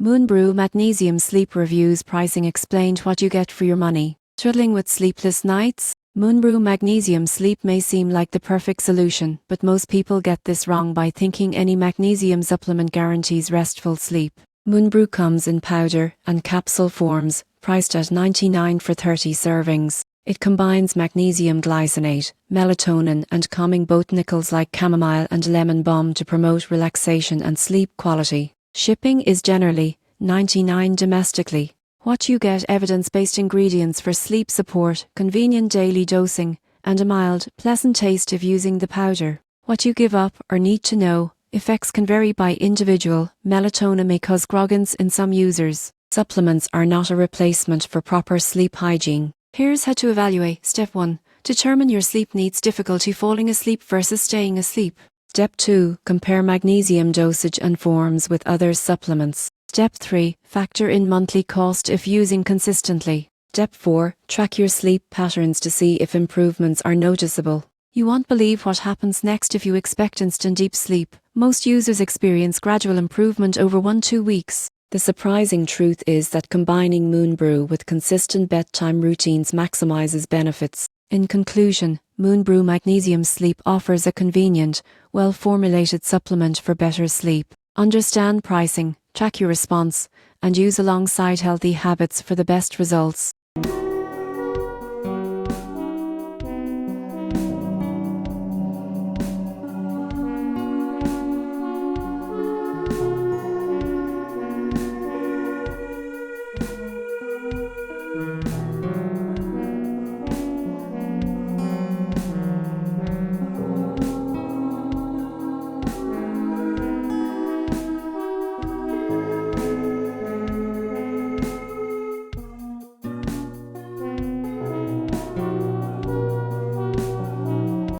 MoonBrew Magnesium Sleep Reviews. Pricing explained. What you get for your money. Struggling with sleepless nights? MoonBrew Magnesium Sleep may seem like the perfect solution, but most people get this wrong by thinking any magnesium supplement guarantees restful sleep. MoonBrew comes in powder and capsule forms, priced at $99 for 30 servings. It combines magnesium glycinate, melatonin and calming botanicals like chamomile and lemon balm to promote relaxation and sleep quality. Shipping is generally $99 domestically. What you get: evidence-based ingredients for sleep support, convenient daily dosing, and a mild, pleasant taste of using the powder. What you give up or need to know: effects can vary by individual. Melatonin may cause grogginess in some users. Supplements are not a replacement for proper sleep hygiene. Here's how to evaluate. Step 1. Determine your sleep needs: difficulty falling asleep versus staying asleep. Step 2. Compare magnesium dosage and forms with other supplements. Step 3. Factor in monthly cost if using consistently. Step 4. Track your sleep patterns to see if improvements are noticeable. You won't believe what happens next if you expect instant deep sleep. Most users experience gradual improvement over 1-2 weeks. The surprising truth is that combining MoonBrew with consistent bedtime routines maximizes benefits. In conclusion, MoonBrew Magnesium Sleep offers a convenient, well-formulated supplement for better sleep. Understand pricing, track your response, and use alongside healthy habits for the best results.